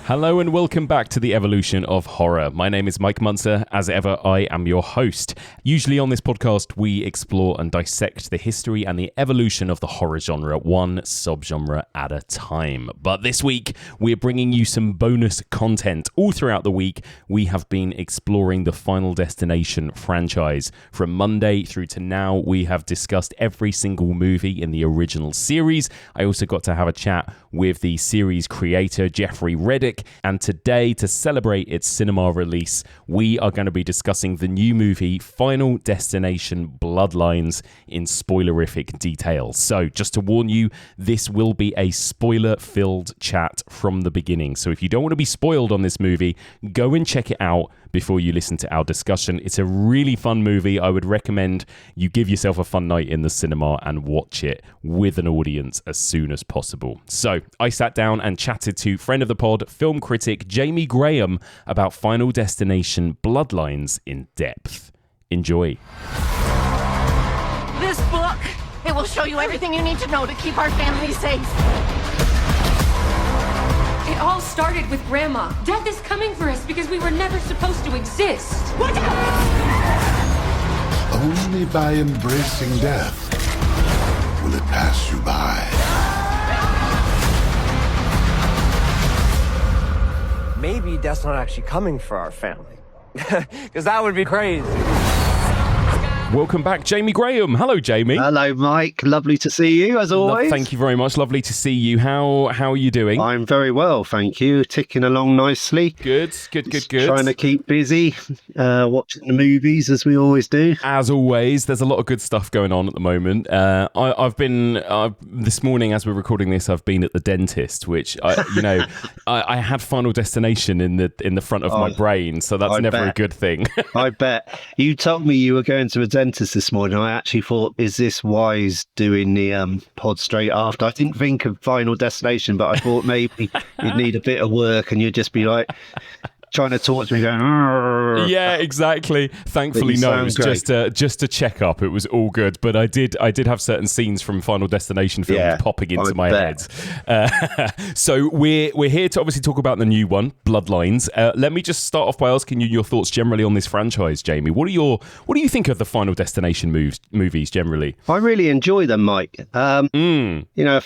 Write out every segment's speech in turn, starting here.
Hello and welcome back to the evolution of horror. My name is Mike Muncer. As ever, I am your host. Usually on this podcast, we explore and dissect the history and the evolution of the horror genre, one subgenre at a time. But this week, we're bringing you some bonus content. All throughout the week, we have been exploring the Final Destination franchise. From Monday through to now, we have discussed every single movie in the original series. I also got to have a chat with the series creator, Jeffrey Reddick. And today, to celebrate its cinema release, we are going to be discussing the new movie Final Destination Bloodlines in spoilerific detail. So just to warn you, this will be a spoiler-filled chat from the beginning. So if you don't want to be spoiled on this movie, go and check it out before you listen to our discussion. It's a really fun movie. I would recommend you give yourself a fun night in the cinema and watch it with an audience as soon as possible. So I sat down and chatted to friend of the pod, film critic Jamie Graham, about Final Destination Bloodlines in depth. Enjoy. This book, it will show you everything you need to know to keep our family safe. It all started with Grandma. Death is coming for us because we were never supposed to exist. Watch out! Only by embracing death will it pass you by. Maybe death's not actually coming for our family. Because that would be crazy. Welcome back, Jamie Graham. Hello, Jamie. Hello, Mike. Lovely to see you, as always. Thank you very much. Lovely to see you. How are you doing? I'm very well, thank you. Ticking along nicely. Good. Trying to keep busy, watching the movies, as we always do. As always, there's a lot of good stuff going on at the moment. I've been this morning, as we're recording this, I've been at the dentist, which I had Final Destination in the front of my brain, so that's never a good thing. I bet. You told me you were going to a dentist this morning. I actually thought, is this wise doing the pod straight after? I didn't think of Final Destination, but I thought maybe you'd need a bit of work and you'd just be like trying to talk to me going, "Arr." Yeah, exactly. Thankfully, no, it was just a check-up. It was all good, but I did have certain scenes from Final Destination films popping into my head. So we're here to obviously talk about the new one, Bloodlines. Let me just start off by asking you your thoughts generally on this franchise, Jamie. What do you think of the Final Destination movies generally? I really enjoy them, Mike. If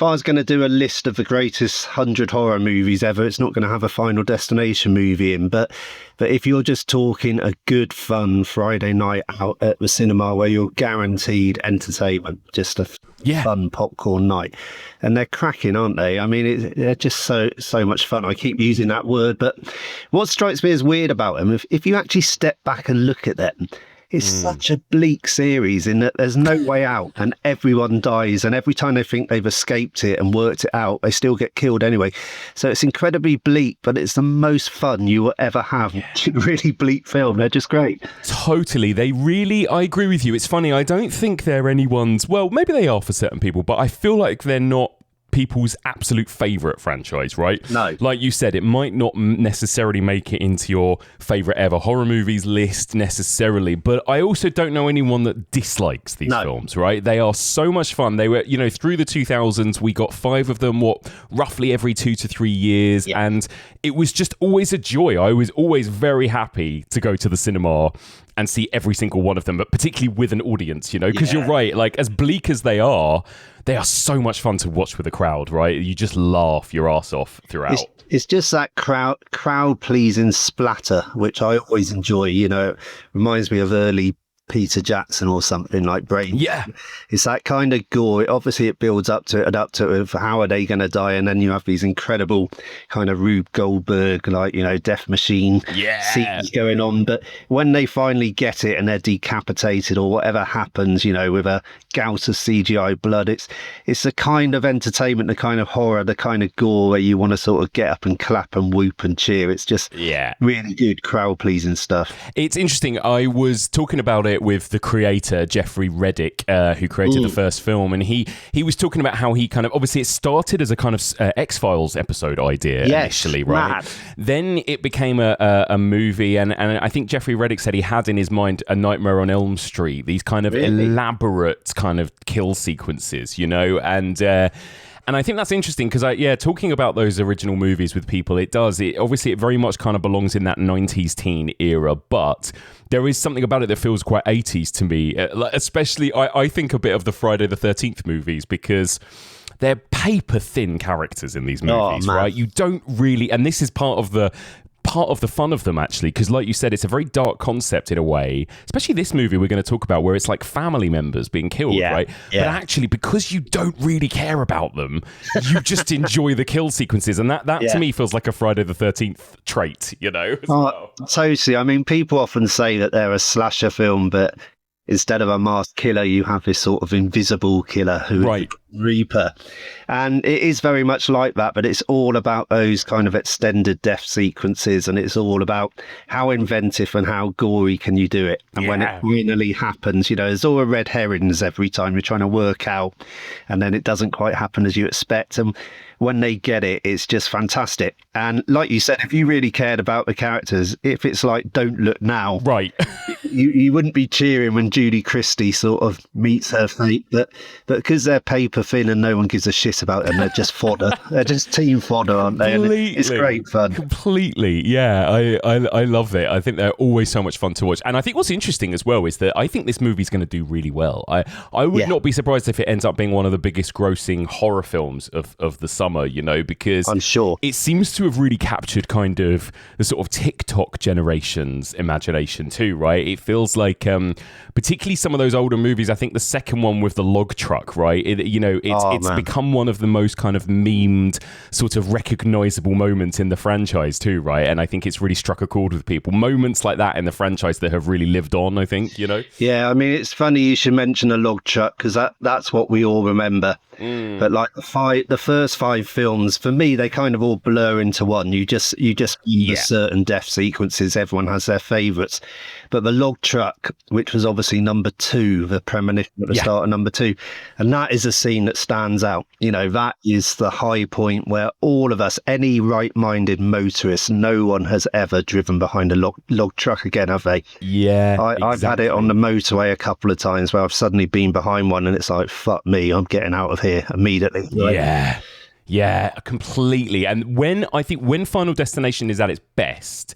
I was going to do a list of the greatest 100 horror movies ever, it's not going to have a Final Destination movie in, but if you're just talking a good fun Friday night out at the cinema where you're guaranteed entertainment, just a fun popcorn night, and they're cracking, aren't they? I mean, they're just so much fun. I keep using that word, but what strikes me as weird about them, if you actually step back and look at them, it's such a bleak series in that there's no way out and everyone dies, and every time they think they've escaped it and worked it out, they still get killed anyway. So it's incredibly bleak, but it's the most fun you will ever have. Really bleak film. They're just great. Totally. I agree with you. It's funny. I don't think they're anyone's, well, maybe they are for certain people, but I feel like they're not people's absolute favourite franchise, right? No. Like you said, it might not necessarily make it into your favourite ever horror movies list necessarily, but I also don't know anyone that dislikes these films, right? They are so much fun. They were, through the 2000s, we got 5 of them, roughly every 2 to 3 years, and it was just always a joy. I was always very happy to go to the cinema and see every single one of them, but particularly with an audience, because you're right, like as bleak as they are so much fun to watch with a crowd, right? You just laugh your ass off throughout. It's just that crowd pleasing splatter, which I always enjoy. It reminds me of early Peter Jackson or something like Brain. Yeah. It's that kind of gore. Obviously, it builds up to it of how are they going to die? And then you have these incredible kind of Rube Goldberg, Death Machine scenes going on. But when they finally get it and they're decapitated or whatever happens, with a gout of CGI blood, it's the kind of entertainment, the kind of horror, the kind of gore where you want to sort of get up and clap and whoop and cheer. It's just really good crowd-pleasing stuff. It's interesting. I was talking about it with the creator, Jeffrey Reddick, who created the first film, and he was talking about how he kind of, obviously it started as a kind of X-Files episode idea initially, right? Mad. Then it became a movie, and I think Jeffrey Reddick said he had in his mind A Nightmare on Elm Street, these kind of elaborate kind of kill sequences, and And I think that's interesting because, talking about those original movies with people, it obviously very much kind of belongs in that 90s teen era, but there is something about it that feels quite 80s to me. Especially, I think a bit of the Friday the 13th movies because they're paper-thin characters in these movies, right? You don't really... And this is part of the fun of them, actually, because like you said, it's a very dark concept in a way, especially this movie we're going to talk about where it's like family members being killed, right? But actually, because you don't really care about them, you just enjoy the kill sequences, and that to me feels like a Friday the 13th trait, you know? Totally. I mean, people often say that they're a slasher film, but instead of a masked killer, you have this sort of invisible killer who is Reaper. And it is very much like that, but it's all about those kind of extended death sequences, and it's all about how inventive and how gory can you do it. And when it finally happens, you know, there's all the red herrings every time you're trying to work out, and then it doesn't quite happen as you expect. And when they get it, it's just fantastic. And like you said, if you really cared about the characters, if it's like Don't Look Now, right, you wouldn't be cheering when Judy Christie sort of meets her fate. But because they're paper thin and no one gives a shit about them, they're just fodder. They're just team fodder, aren't they? And it's great fun. Completely, yeah. I love it. I think they're always so much fun to watch. And I think what's interesting as well is that I think this movie's going to do really well. I would not be surprised if it ends up being one of the biggest grossing horror films of the summer, you know, because I'm sure it seems to have really captured kind of the sort of TikTok generation's imagination too, right? It feels like particularly some of those older movies. I think the second one with the log truck, right? It's become one of the most kind of memed, sort of recognizable moments in the franchise too, right? And I think it's really struck a chord with people. Moments like that in the franchise that have really lived on, I think, you know? Yeah, I mean, it's funny you should mention a log truck because that's what we all remember. But like the first 5 films, for me, they kind of all blur into one. You just the certain death sequences. Everyone has their favourites. But the log truck, which was obviously number 2, the premonition at the start of number 2, and that is a scene that stands out. You know, that is the high point where all of us, any right-minded motorist, no one has ever driven behind a log truck again, have they? Yeah, I've had it on the motorway a couple of times where I've suddenly been behind one and it's like, fuck me, I'm getting out of here immediately. Right? Yeah, completely. And when Final Destination is at its best,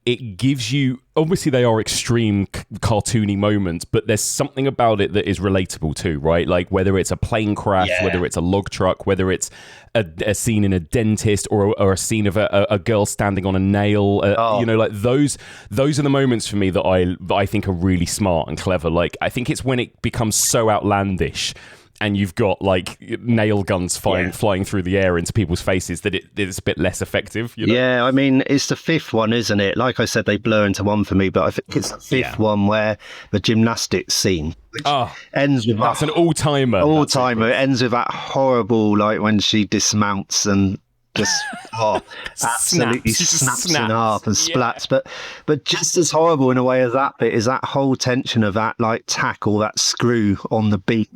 it gives you, obviously they are extreme cartoony moments, but there's something about it that is relatable too, right? Like whether it's a plane crash, whether it's a log truck, whether it's a scene in a dentist or a scene of a girl standing on a nail, you know, like those are the moments for me that I think are really smart and clever. Like I think it's when it becomes so outlandish and you've got like nail guns flying through the air into people's faces that it's a bit less effective, you know? Yeah, I mean, it's the 5th one, isn't it? Like I said, they blur into one for me, but I think it's the 5th one where the gymnastics scene, which ends with that's an all-timer. All-timer. It ends with that horrible, like when she dismounts and just absolutely snaps in half and splats. But just as horrible in a way as that bit is that whole tension of that like tackle, that screw on the beat,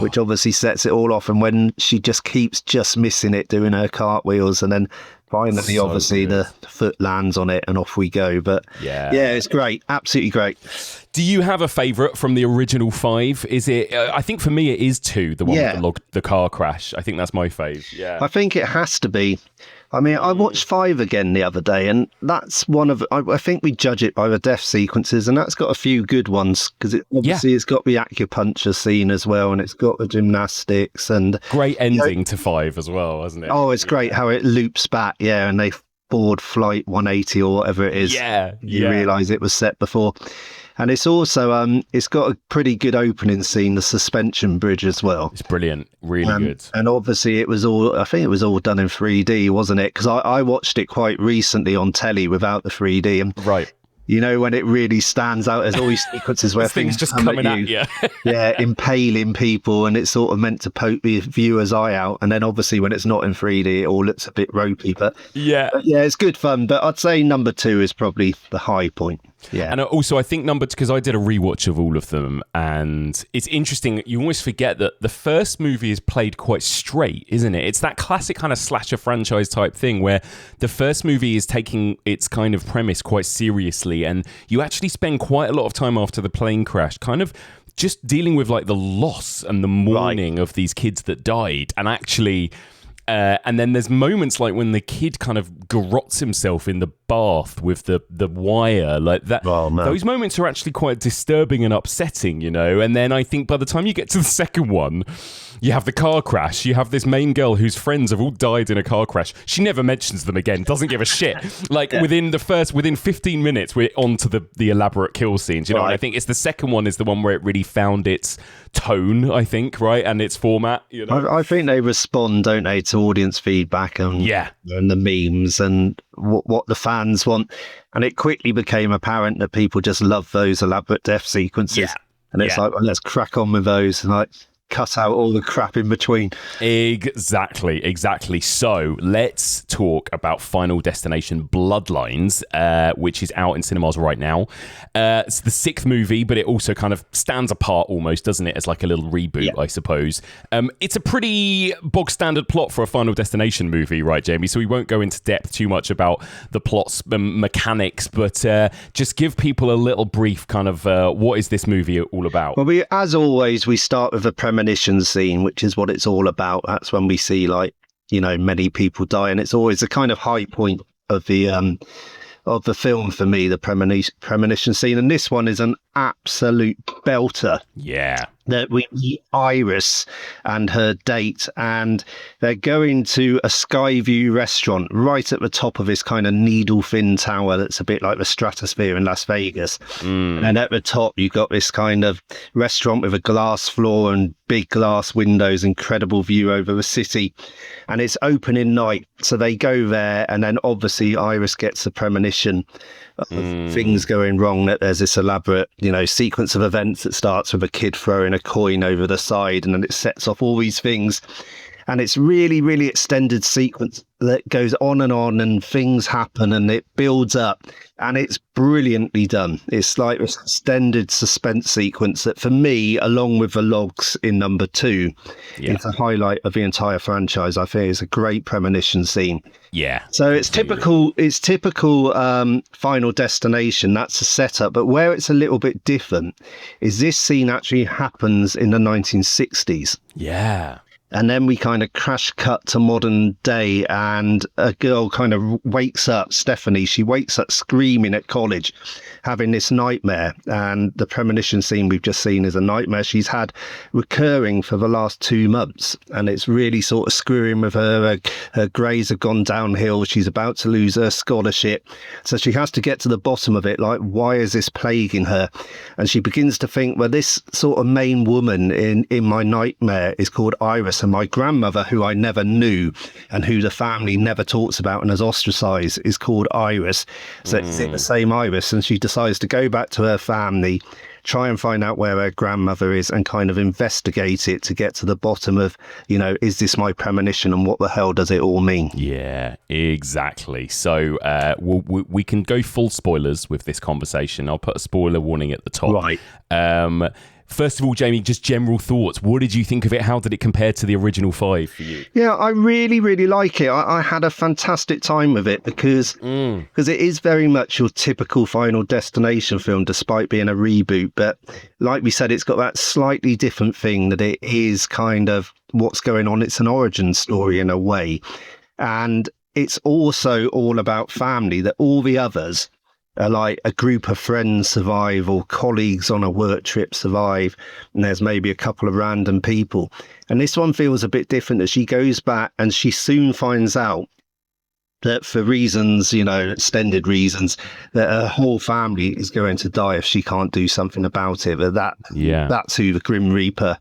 which obviously sets it all off. And when she just keeps just missing it, doing her cartwheels, and then finally, so obviously, good. The foot lands on it and off we go. But yeah, it's great. Absolutely great. Do you have a favourite from the original 5? Is it? I think for me, it is 2. The one with the car crash. I think that's my fave. Yeah, I think it has to be. I mean, I watched 5 again the other day, and that's one of. I think we judge it by the death sequences, and that's got a few good ones because it's got the acupuncture scene as well, and it's got the gymnastics and great ending to 5 as well, hasn't it? Oh, it's great how it loops back, and they forward flight 180 or whatever it is. You realise it was set before. And it's also, it's got a pretty good opening scene, the suspension bridge as well. It's brilliant, really good. And obviously I think it was all done in 3D, wasn't it? Because I watched it quite recently on telly without the 3D. And right. You know, when it really stands out, there's all these sequences where things just coming at you. Impaling people, and it's sort of meant to poke the viewer's eye out. And then obviously when it's not in 3D, it all looks a bit ropey. But it's good fun. But I'd say number 2 is probably the high point. Yeah. And also I think because I did a rewatch of all of them, and it's interesting, you always forget that the first movie is played quite straight, isn't it? It's that classic kind of slasher franchise type thing where the first movie is taking its kind of premise quite seriously, and you actually spend quite a lot of time after the plane crash kind of just dealing with like the loss and the mourning of these kids that died, and actually. And then there's moments like when the kid kind of garrots himself in the bath with the wire like that. Oh, man. Those moments are actually quite disturbing and upsetting, you know. And then I think by the time you get to the second one, you have the car crash. You have this main girl whose friends have all died in a car crash. She never mentions them again. Doesn't give a shit. Like within 15 minutes, we're on to the elaborate kill scenes. You know, and I think it's the second one is the one where it really found its tone. I think, right, and its format. You know, I think they respond, don't they, to audience feedback and the memes and what the fans want. And it quickly became apparent that people just love those elaborate death sequences. And it's like, well, let's crack on with those and like cut out all the crap in between. Exactly. So let's talk about Final Destination Bloodlines, which is out in cinemas right now. It's the sixth movie, but it also kind of stands apart almost, doesn't it, as like a little reboot, I suppose. It's a pretty bog standard plot for a Final Destination movie, right, Jamie? So we won't go into depth too much about the plot's mechanics, but just give people a little brief kind of what is this movie all about? Well, as always, we start with a premonition scene, which is what it's all about. That's when we see, like, you know, many people die, and it's always a kind of high point of the film for me, the premonition scene. And this one is an absolute belter. Yeah. That we meet Iris and her date, and they're going to a Skyview restaurant right at the top of this kind of needle thin tower that's a bit like the Stratosphere in Las Vegas. And at the top you've got this kind of restaurant with a glass floor and big glass windows, incredible view over the city, and it's opening night. So they go there, and then obviously Iris gets a premonition of things going wrong, that there's this elaborate, you know, sequence of events that starts with a kid throwing a coin over the side, and then it sets off all these things. And it's really, really extended sequence that goes on, and things happen, and it builds up, and it's brilliantly done. It's like this extended suspense sequence that, for me, along with the logs in number 2, is a highlight of the entire franchise. I think it's a great premonition scene. Yeah. So it's typical. It's typical Final Destination. That's a setup. But where it's a little bit different is this scene actually happens in the 1960s. Yeah. And then we kind of crash cut to modern day, and a girl kind of wakes up, Stephanie, she wakes up screaming at college, having this nightmare. And the premonition scene we've just seen is a nightmare she's had recurring for the last 2 months. And it's really sort of screwing with her. Her grades have gone downhill. She's about to lose her scholarship. So she has to get to the bottom of it. Like, why is this plaguing her? And she begins to think, well, this sort of main woman in my nightmare is called Iris. And my grandmother, who I never knew and who the family never talks about and has ostracized, is called Iris. So it's the same Iris. And she decides to go back to her family, try and find out where her grandmother is, and kind of investigate it to get to the bottom of, you know, is this my premonition, and what the hell does it all mean? Yeah, exactly. So we can go full spoilers with this conversation. I'll put a spoiler warning at the top. Right. First of all, Jamie, just general thoughts. What did you think of it? How did it compare to the original 5 for you? Yeah, I really, really like it. I had a fantastic time with it because it is very much your typical Final Destination film, despite being a reboot. But like we said, it's got that slightly different thing, that it is kind of what's going on. It's an origin story in a way. And it's also all about family, that all the others are like a group of friends survive, or colleagues on a work trip survive, and there's maybe a couple of random people. And this one feels a bit different, that she goes back and she soon finds out that for reasons, you know, extended reasons, that her whole family is going to die if she can't do something about it. But that's who the Grim Reaper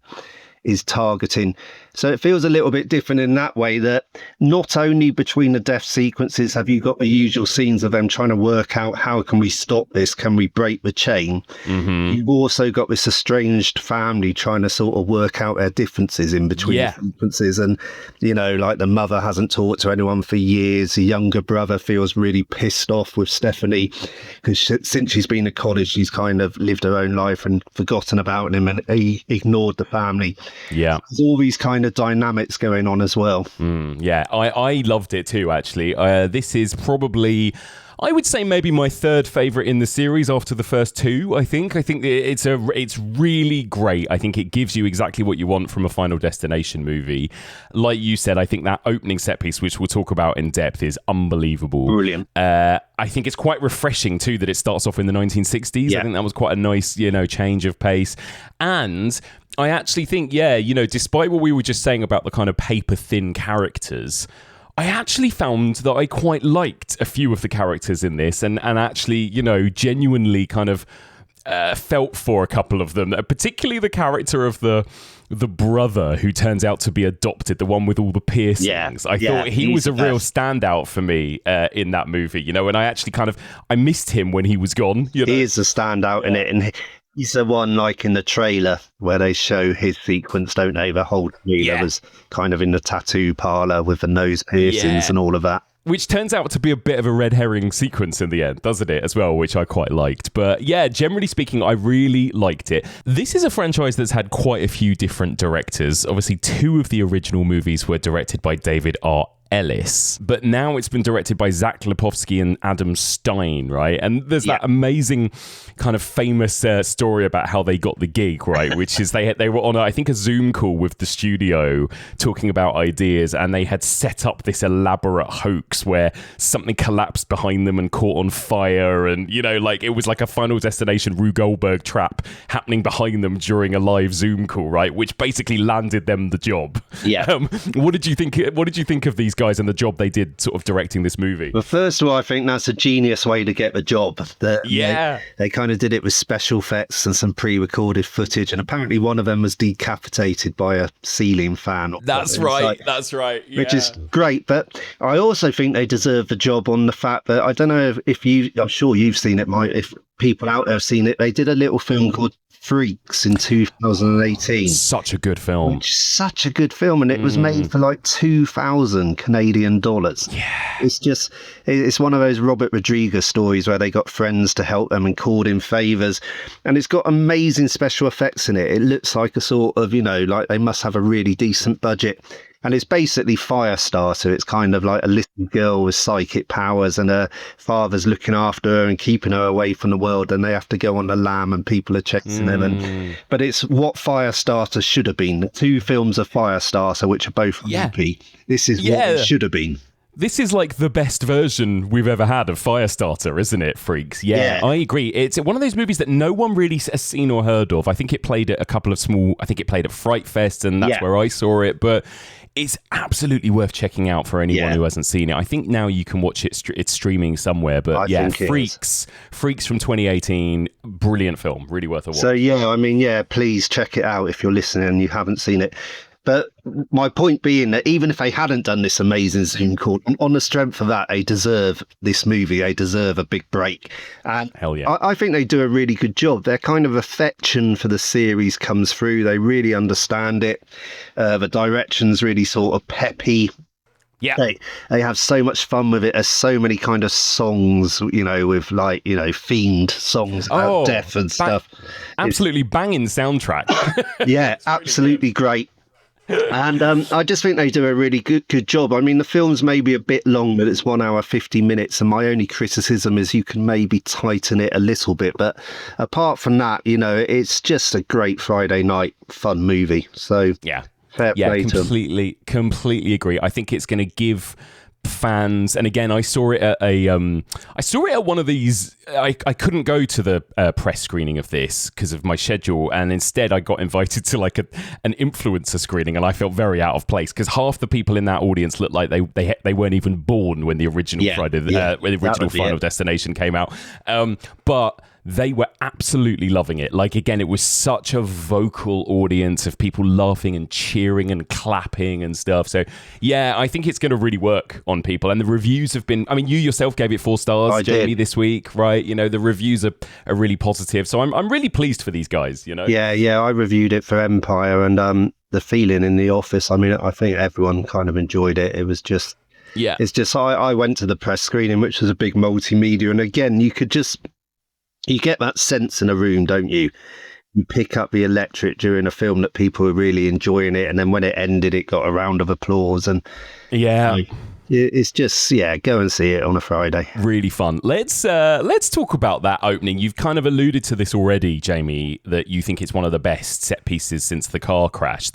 is targeting. So it feels a little bit different in that way, that not only between the death sequences have you got the usual scenes of them trying to work out, how can we stop this? Can we break the chain? You've also got this estranged family trying to sort of work out their differences in between the sequences. And, you know, like the mother hasn't talked to anyone for years. The younger brother feels really pissed off with Stephanie because since she's been at college, she's kind of lived her own life and forgotten about him, and he ignored the family. Yeah. There's all these kind of of dynamics going on as well. Yeah, I loved it too, actually. This is probably, I would say, maybe my third favourite in the series after the first two, I think. I think it's really great. I think it gives you exactly what you want from a Final Destination movie. Like you said, I think that opening set piece, which we'll talk about in depth, is unbelievable. Brilliant. I think it's quite refreshing, too, that it starts off in the 1960s. Yeah. I think that was quite a nice, change of pace. And I actually think, despite what we were just saying about the kind of paper-thin characters, I actually found that I quite liked a few of the characters in this and actually, genuinely kind of felt for a couple of them, particularly the character of the brother who turns out to be adopted, the one with all the piercings. I thought he was a real standout for me in that movie, and I actually I missed him when he was gone. He is a standout in it, and he's the one, like in the trailer where they show his sequence, don't they? The whole trailer was kind of in the tattoo parlor with the nose piercings and all of that. Which turns out to be a bit of a red herring sequence in the end, doesn't it, as well, which I quite liked. But yeah, generally speaking, I really liked it. This is a franchise that's had quite a few different directors. Obviously, two of the original movies were directed by David R. Ellis, but now it's been directed by Zach Lipovsky and Adam Stein, right? And there's that amazing kind of famous story about how they got the gig, right? Which is they were on, I think, a Zoom call with the studio talking about ideas, and they had set up this elaborate hoax where something collapsed behind them and caught on fire, and it was like a Final Destination Rue Goldberg trap happening behind them during a live Zoom call, right? Which basically landed them the job. Yeah. What did you think of these guys and the job they did sort of directing this movie? Well, first of all, I think that's a genius way to get the job. They kind of did it with special effects and some pre-recorded footage, and apparently one of them was decapitated by a ceiling fan. That's right. Yeah. Which is great, but I also think they deserve the job on the fact that, I don't know if I'm sure you've seen it, Mike, if people out there have seen it, they did a little film called Freaks in 2018. Such a good film. And it was made for like 2,000 Canadian dollars. Yeah. It's one of those Robert Rodriguez stories where they got friends to help them and called in favors. And it's got amazing special effects in it. It looks like a sort of, like they must have a really decent budget. And it's basically Firestarter. It's kind of like a little girl with psychic powers, and her father's looking after her and keeping her away from the world, and they have to go on the lam and people are chasing them. But it's what Firestarter should have been. The two films of Firestarter, which are both loopy. This is what it should have been. This is like the best version we've ever had of Firestarter, isn't it, Freaks? Yeah, I agree. It's one of those movies that no one really has seen or heard of. I think it played at a couple of I think it played at Fright Fest, and that's where I saw it. But it's absolutely worth checking out for anyone who hasn't seen it. I think now you can watch it. It's streaming somewhere. But Freaks from 2018, brilliant film, really worth a watch. So please check it out if you're listening and you haven't seen it. But my point being that even if they hadn't done this amazing Zoom call, on the strength of that, they deserve this movie. They deserve a big break. And hell yeah. I think they do a really good job. Their kind of affection for the series comes through. They really understand it. The direction's really sort of peppy. Yeah. They have so much fun with it. There's so many kind of songs, with themed songs about death and stuff. Absolutely banging soundtrack. Absolutely great. And I just think they do a really good job. I mean, the film's maybe a bit long, but it's 1 hour, 50 minutes. And my only criticism is you can maybe tighten it a little bit. But apart from that, it's just a great Friday night fun movie. So fair play to them. Completely agree. I think it's going to give fans, and again, I saw it at one of these. I couldn't go to the press screening of this because of my schedule, and instead I got invited to like an influencer screening, and I felt very out of place because half the people in that audience looked like they weren't even born when the original Final Destination came out. But they were absolutely loving it. Like, again, it was such a vocal audience of people laughing and cheering and clapping and stuff. So, yeah, I think it's going to really work on people. And the reviews have been... I mean, you yourself gave it 4 stars, Jamie, this week, right? The reviews are really positive. So I'm really pleased for these guys, Yeah, I reviewed it for Empire, and the feeling in the office, I mean, I think everyone kind of enjoyed it. It was just... Yeah. It's just... I went to the press screening, which was a big multimedia, and again, you get that sense in a room, don't you? you pick up the electric during a film that people were really enjoying it, and then when it ended, it got a round of applause. And it's just, go and see it on a Friday. Really fun. Let's talk about that opening. You've kind of alluded to this already, Jamie, that you think it's one of the best set pieces since the car crash.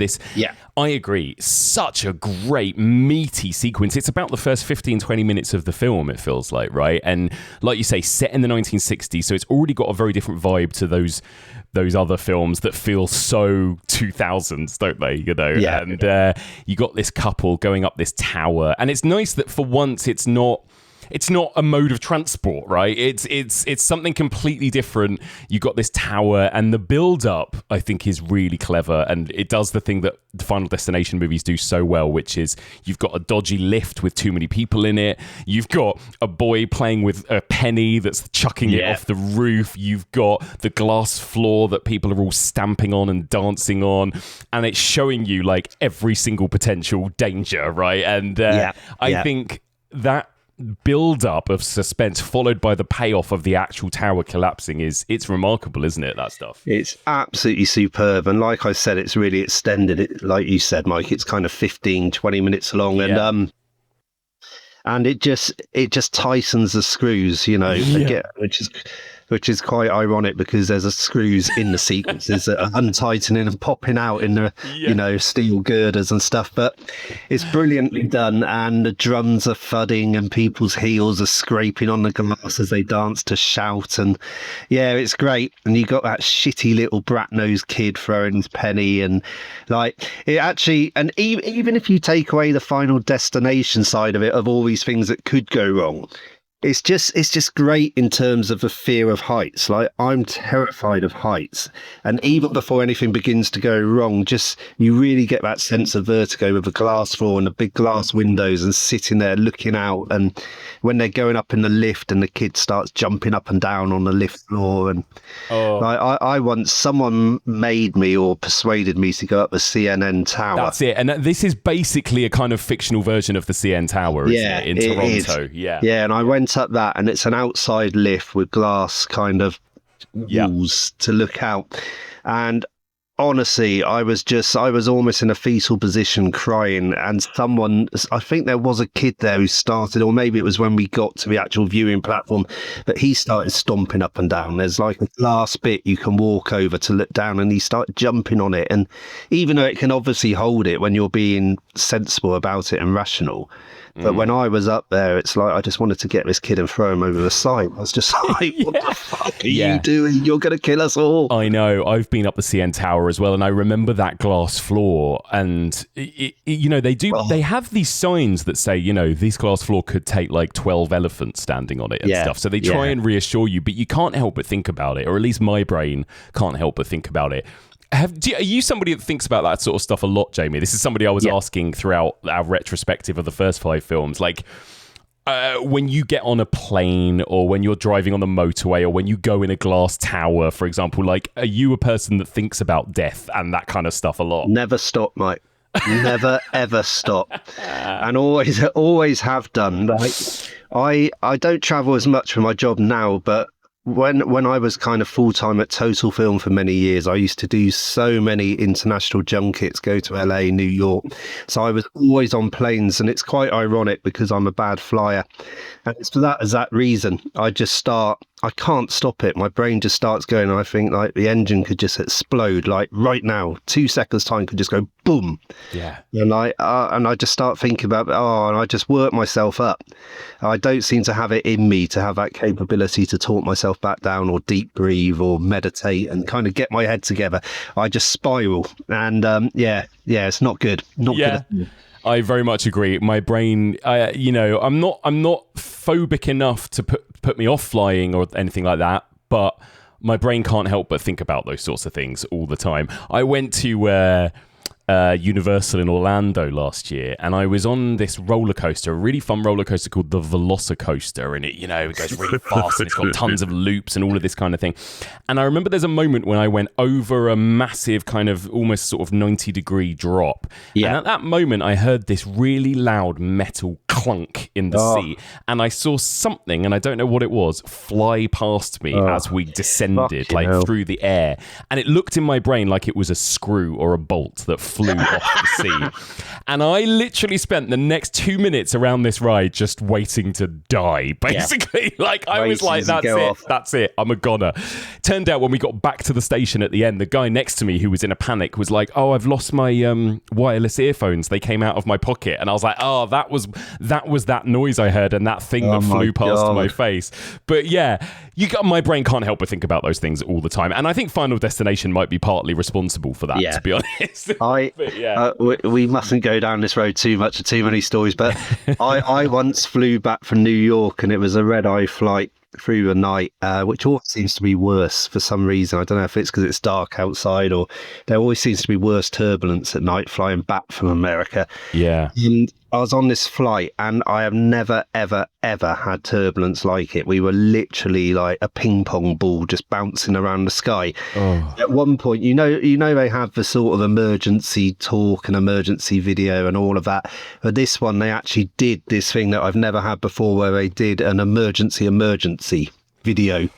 I agree. Such a great, meaty sequence. It's about the first 15, 20 minutes of the film, it feels like, right? And like you say, set in the 1960s, so it's already got a very different vibe to those other films that feel so 2000s, don't they? You know, and you got this couple going up this tower, and it's nice that for once it's not a mode of transport, right? It's something completely different. You got this tower, and the build-up, I think, is really clever, and it does the thing that the Final Destination movies do so well, which is you've got a dodgy lift with too many people in it. You've got a boy playing with a penny that's chucking it off the roof. You've got the glass floor that people are all stamping on and dancing on, and it's showing you like every single potential danger, right? And I think that build-up of suspense followed by the payoff of the actual tower collapsing it's remarkable, isn't it, that stuff? It's absolutely superb, and like I said, it's really extended. It, like you said, Mike, it's kind of 15, 20 minutes long, and it just tightens the screws, you know, again, which is quite ironic because there's a screws in the sequences that are untightening and popping out in the you know, steel girders and stuff. But it's brilliantly done, and the drums are thudding and people's heels are scraping on the glass as they dance to shout, and it's great. And you got that shitty little brat-nosed kid throwing his penny, and like it actually, and even if you take away the Final Destination side of it, of all these things that could go wrong, it's just great in terms of the fear of heights. Like, I'm terrified of heights, and even before anything begins to go wrong, just you really get that sense of vertigo with the glass floor and the big glass windows, and sitting there looking out, and when they're going up in the lift and the kid starts jumping up and down on the lift floor, and I once, someone made me or persuaded me to go up the CNN Tower. That's it, and this is basically a kind of fictional version of the CN Tower, isn't it, in Toronto? And I went up that, and it's an outside lift with glass kind of walls to look out, and honestly, I was almost in a fetal position crying, and I think there was a kid there who started, or maybe it was when we got to the actual viewing platform, but he started stomping up and down. There's like a glass bit you can walk over to look down, and he started jumping on it, and even though it can obviously hold it when you're being sensible about it and rational, but when I was up there, it's like I just wanted to get this kid and throw him over the side. I was just like, what the fuck are you doing? You're going to kill us all. I know. I've been up the CN Tower as well, and I remember that glass floor. And, you know, they have these signs that say, you know, this glass floor could take like 12 elephants standing on it and stuff. So they try and reassure you, but you can't help but think about it, or at least my brain can't help but think about it. Are you somebody that thinks about that sort of stuff a lot, Jamie? This is somebody I was asking throughout our retrospective of the first 5 films. Like, when you get on a plane, or when you're driving on the motorway, or when you go in a glass tower, for example, like, are you a person that thinks about death and that kind of stuff a lot? Never stop, Mike. Never, ever stop. And always have done. Like, I don't travel as much for my job now, but when I was kind of full-time at Total Film for many years, I used to do so many international junkets, go to LA, New York. So I was always on planes, and it's quite ironic because I'm a bad flyer. And it's for that reason. I can't stop it. My brain just starts going, and I think like the engine could just explode, like right now, 2 seconds time could just go boom. Yeah. And I just start thinking about, and I just work myself up. I don't seem to have it in me to have that capability to talk myself back down, or deep breathe, or meditate and kind of get my head together. I just spiral, and it's not good. Not good. I very much agree. My brain, I'm not phobic enough to put me off flying or anything like that, but my brain can't help but think about those sorts of things all the time. I went to Universal in Orlando last year, and I was on this roller coaster, a really fun roller coaster called the Velocicoaster, and it goes really fast and it's got tons of loops and all of this kind of thing. And I remember there's a moment when I went over a massive kind of almost sort of 90-degree drop. Yeah. And at that moment, I heard this really loud metal clunk in the seat, and I saw something, and I don't know what it was, fly past me as we descended through the air. And it looked in my brain like it was a screw or a bolt that flew off the seat. And I literally spent the next 2 minutes around this ride just waiting to die, basically. I was like, that's it, I'm a goner. Turned out when we got back to the station at the end, the guy next to me who was in a panic was like, oh, I've lost my wireless earphones. They came out of my pocket. And I was like, oh, that was that noise I heard and that thing that flew past my face. But yeah, my brain can't help but think about those things all the time. And I think Final Destination might be partly responsible for that, to be honest. We mustn't go down this road too much or too many stories, but I once flew back from New York, and it was a red-eye flight through the night, which always seems to be worse for some reason. I don't know if it's because it's dark outside, or there always seems to be worse turbulence at night flying back from America. Yeah. And I was on this flight, and I have never, ever, ever had turbulence like it. We were literally like a ping pong ball just bouncing around the sky. Oh. At one point, you know, they have the sort of emergency talk and emergency video and all of that. But this one, they actually did this thing that I've never had before, where they did an emergency video,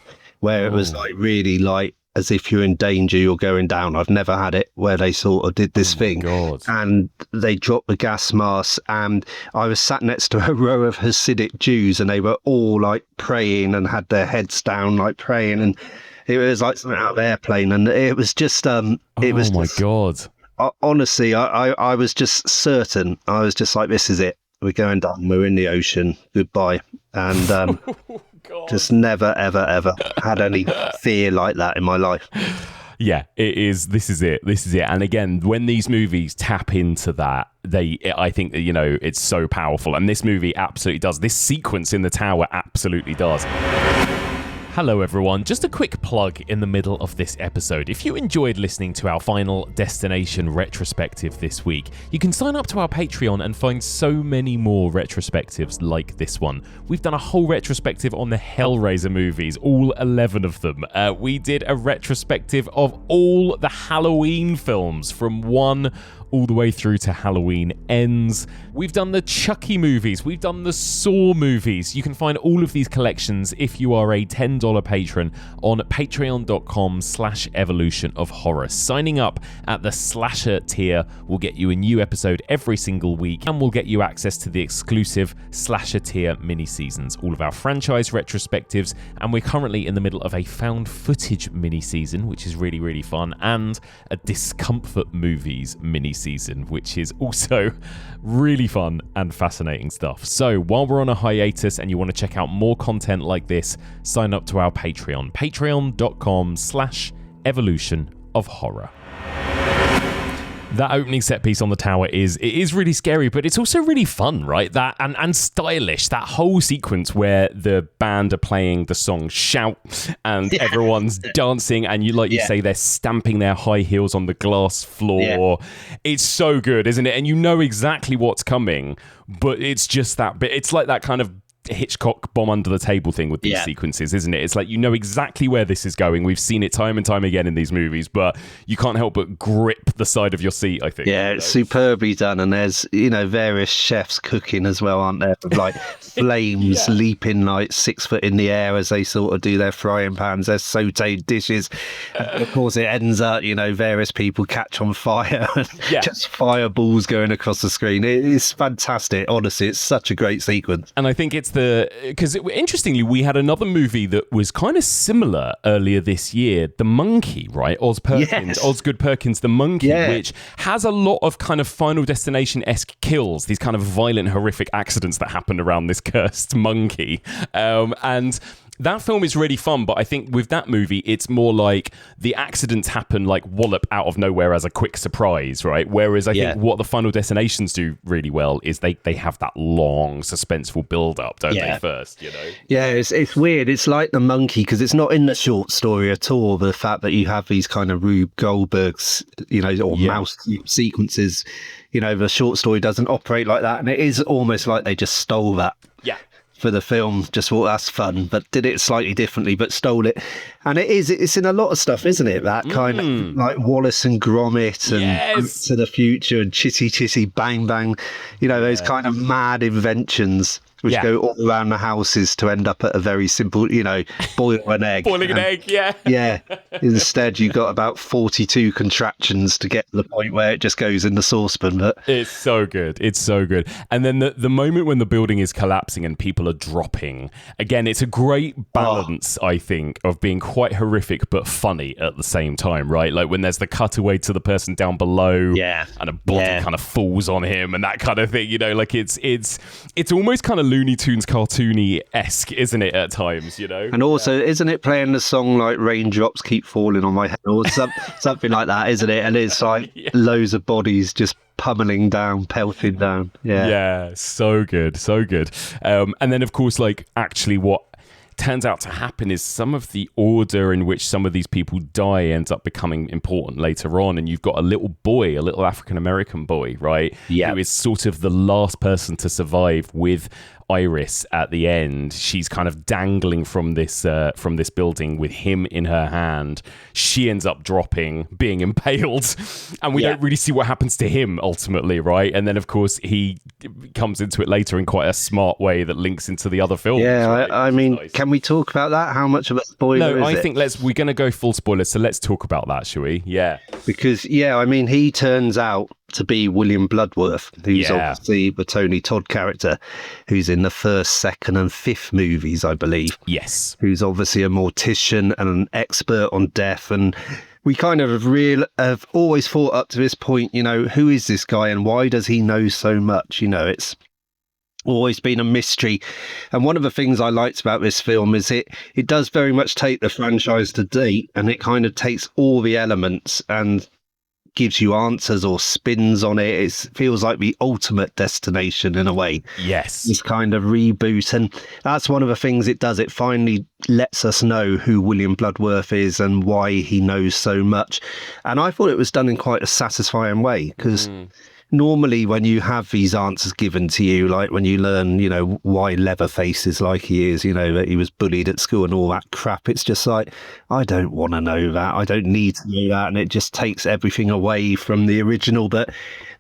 where it was like really like as if you're in danger, you're going down. I've never had it where they sort of did this thing. God. And they dropped the gas mask, and I was sat next to a row of Hasidic Jews, and they were all like praying and had their heads down like praying, and it was like something out of an airplane, and it was just God. Honestly, I was just certain. I was just like, this is it. We're going down. We're in the ocean. Goodbye. And just never, ever, ever had any fear like that in my life. Yeah, it is. This is it. And again, when these movies tap into that, I think, it's so powerful. And this movie absolutely does. This sequence in the tower absolutely does. Hello everyone, just a quick plug in the middle of this episode. If you enjoyed listening to our Final Destination retrospective this week, you can sign up to our Patreon and find so many more retrospectives like this one. We've done a whole retrospective on the Hellraiser movies, all 11 of them. We did a retrospective of all the Halloween films from 1 all the way through to Halloween Ends. We've done the Chucky movies. We've done the Saw movies. You can find all of these collections if you are a $10 patron on patreon.com/evolution of horror. Signing up at the slasher tier will get you a new episode every single week, and will get you access to the exclusive slasher tier mini-seasons, all of our franchise retrospectives, and we're currently in the middle of a found footage mini-season, which is really, really fun, and a discomfort movies mini-season, which is also really fun and fascinating stuff. So while we're on a hiatus and you want to check out more content like this, sign up to our Patreon, patreon.com/evolution of horror. That opening set piece on the tower is really scary, but it's also really fun, right? That and stylish. That whole sequence where the band are playing the song Shout and everyone's dancing, and you say they're stamping their high heels on the glass floor. Yeah. It's so good, isn't it? And you know exactly what's coming, but it's just that bit. It's like that kind of Hitchcock bomb under the table thing with these sequences, isn't it? It's like you know exactly where this is going. We've seen it time and time again in these movies, but you can't help but grip the side of your seat, I think. Yeah, it's superbly done, and there's various chefs cooking as well, aren't there? With like flames leaping like 6 foot in the air as they sort of do their frying pans, their sauteed dishes. And of course, it ends up various people catch on fire and just fireballs going across the screen. It is fantastic. Honestly, it's such a great sequence. And I think it's because interestingly, we had another movie that was kind of similar earlier this year, The Monkey, right? Osgood Perkins, The Monkey, which has a lot of kind of Final Destination-esque kills, these kind of violent, horrific accidents that happen around this cursed monkey. And that film is really fun, but I think with that movie, it's more like the accidents happen like wallop out of nowhere as a quick surprise, right? Whereas I think what the Final Destinations do really well is they have that long, suspenseful build-up, don't they, first, you know? Yeah, it's weird. It's like The Monkey, because it's not in the short story at all, the fact that you have these kind of Rube Goldberg's, you know, or mouse sequences. You know, the short story doesn't operate like that, and it is almost like they just stole that. Yeah. For the film, just thought that's fun, but did it slightly differently, but stole it. And it's in a lot of stuff, isn't it? That kind of like Wallace and Gromit and Back to the Future and Chitty Chitty Bang Bang, you know, those kind of mad inventions which go all around the houses to end up at a very simple, you know, boil an egg. Boiling an egg, yeah. Yeah. Instead, you've got about 42 contractions to get to the point where it just goes in the saucepan. But it's so good. It's so good. And then the moment when the building is collapsing and people are dropping, again, it's a great balance, I think, of being quite horrific but funny at the same time, right? Like when there's the cutaway to the person down below and a body kind of falls on him and that kind of thing, you know, like it's almost kind of Looney Tunes cartoony-esque, isn't it, at times, you know? And also, isn't it playing the song like Raindrops Keep Falling on My Head or something like that, isn't it? And it's like loads of bodies just pummeling down, pelting down. Yeah, so good, so good. And then, of course, like actually what turns out to happen is some of the order in which some of these people die ends up becoming important later on, and you've got a little boy, a little African-American boy, right? Yeah. Who is sort of the last person to survive with Iris at the end. She's kind of dangling from this building with him in her hand. She ends up dropping, being impaled, and we don't really see what happens to him ultimately, right? And then, of course, he comes into it later in quite a smart way that links into the other films. Yeah, right? I mean, can we talk about that? How much of a spoiler is it? I think we're going to go full spoilers, so let's talk about that, shall we? Yeah. Because, I mean, he turns out to be William Bloodworth, who's obviously the Tony Todd character, who's in the first, second and fifth movies, I believe. Yes. Who's obviously a mortician and an expert on death. And we kind of have always thought up to this point, you know, who is this guy and why does he know so much? You know, it's always been a mystery. And one of the things I liked about this film is it does very much take the franchise to date, and it kind of takes all the elements and gives you answers or spins on it. It feels like the ultimate destination in a way. Yes. This kind of reboot. And that's one of the things it does. It finally lets us know who William Bloodworth is and why he knows so much. And I thought it was done in quite a satisfying way, because normally when you have these answers given to you, like when you learn, you know, why Leatherface is like he is, you know, that he was bullied at school and all that crap, it's just like, I don't want to know that. I don't need to know that. And it just takes everything away from the original. But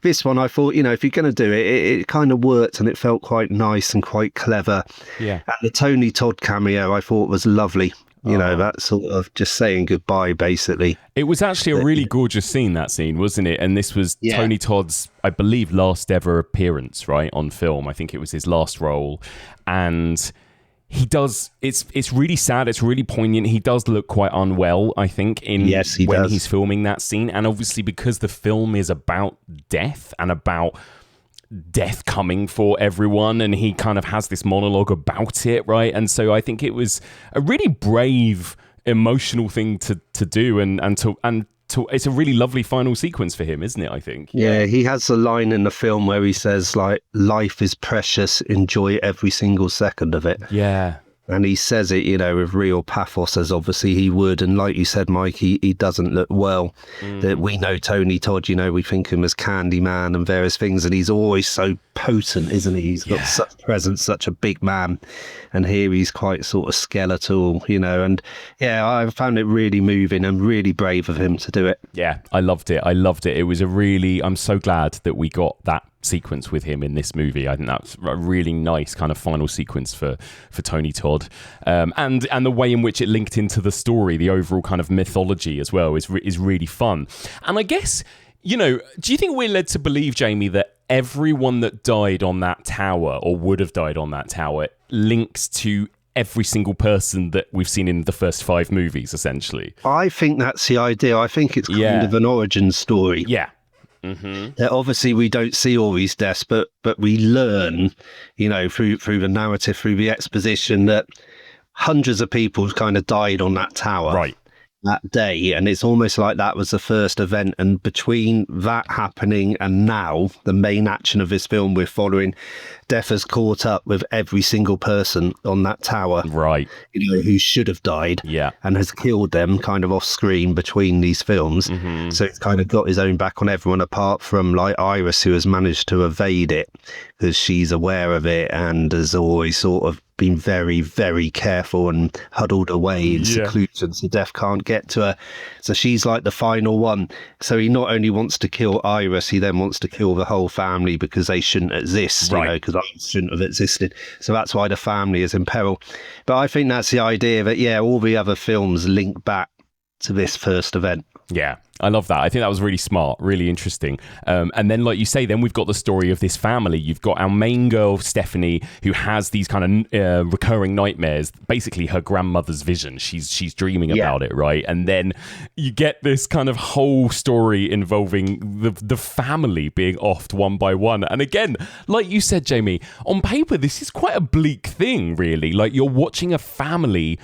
this one, I thought, you know, if you're going to do it, it kind of worked and it felt quite nice and quite clever. Yeah. And the Tony Todd cameo, I thought was lovely. You know, that sort of just saying goodbye, basically. It was actually a really gorgeous scene, that scene, wasn't it? And this was Tony Todd's, I believe, last ever appearance, right, on film. I think it was his last role. And he does, it's really sad, it's really poignant. He does look quite unwell, I think, when he's filming that scene. And obviously, because the film is about death and about death coming for everyone, and he kind of has this monologue about it, right? And so I think it was a really brave, emotional thing to do, and it's a really lovely final sequence for him, isn't it? I think. Yeah, he has a line in the film where he says, like, life is precious, enjoy every single second of it. Yeah. And he says it, you know, with real pathos, as obviously he would. And like you said, Mike, he doesn't look well. That we know Tony Todd, you know, we think him as Candyman and various things. And he's always so potent, isn't he? He's got such presence, such a big man. And here he's quite sort of skeletal, you know. And yeah, I found it really moving and really brave of him to do it. Yeah, I loved it. It was I'm so glad that we got that sequence with him in this movie. I think that's a really nice kind of final sequence for Tony Todd, and the way in which it linked into the story, the overall kind of mythology as well, is really fun. And I guess, you know, do you think we're led to believe, Jamie, that everyone that died on that tower or would have died on that tower links to every single person that we've seen in the first 5 movies, essentially? I think that's the idea. I think it's kind of an origin story. Yeah. That obviously we don't see all these deaths, but we learn, you know, through the narrative, through the exposition, that hundreds of people kind of died on that tower. Right. That day, and it's almost like that was the first event, and between that happening and now the main action of this film, we're following death has caught up with every single person on that tower, right, who should have died, and has killed them kind of off screen between these films. So it's kind of got his own back on everyone, apart from like Iris, who has managed to evade it because she's aware of it and has always sort of been very, very careful and huddled away in seclusion so death can't get to her. So she's like the final one. So he not only wants to kill Iris, he then wants to kill the whole family because they shouldn't exist, because Iris shouldn't have existed. So that's why the family is in peril. But I think that's the idea that, all the other films link back to this first event. Yeah, I love that. I think that was really smart, really interesting. And then, like you say, then we've got the story of this family. You've got our main girl, Stephanie, who has these kind of recurring nightmares, basically her grandmother's vision. She's dreaming about it, right? And then you get this kind of whole story involving the family being offed one by one. And again, like you said, Jamie, on paper, this is quite a bleak thing, really. Like, you're watching a family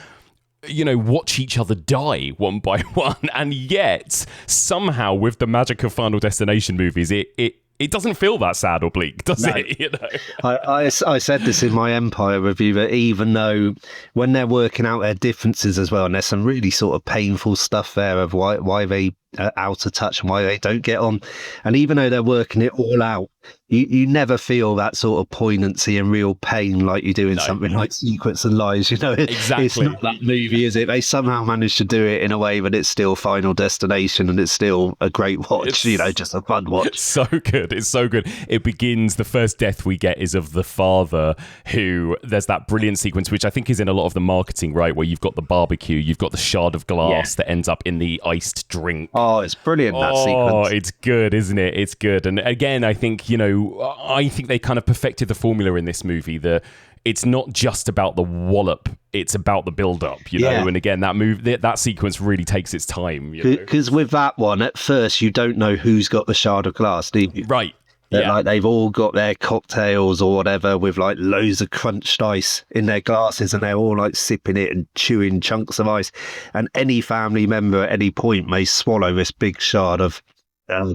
watch each other die one by one, and yet somehow with the magic of Final Destination movies, it doesn't feel that sad or bleak, does it? I said this in my Empire review, that even though when they're working out their differences as well, and there's some really sort of painful stuff there of why they are out of touch and why they don't get on, and even though they're working it all out, you never feel that sort of poignancy and real pain like you do in something like Secrets and Lies. Exactly. It's not that movie, is it? They somehow managed to do it in a way that it's still Final Destination and it's still a great watch, just a fun watch. It's so good. It's so good. It begins, the first death we get is of the father, who, there's that brilliant sequence, which I think is in a lot of the marketing, right, where you've got the barbecue, you've got the shard of glass that ends up in the iced drink. Oh, it's brilliant, that sequence. Oh, it's good, isn't it? It's good. And again, I think, I think they kind of perfected the formula in this movie, that it's not just about the wallop, it's about the build-up, and again, that sequence really takes its time. Because with that one, at first, you don't know who's got the shard of glass, do you? Right. Like they've all got their cocktails or whatever with like loads of crunched ice in their glasses, and they're all like sipping it and chewing chunks of ice. And any family member at any point may swallow this big shard of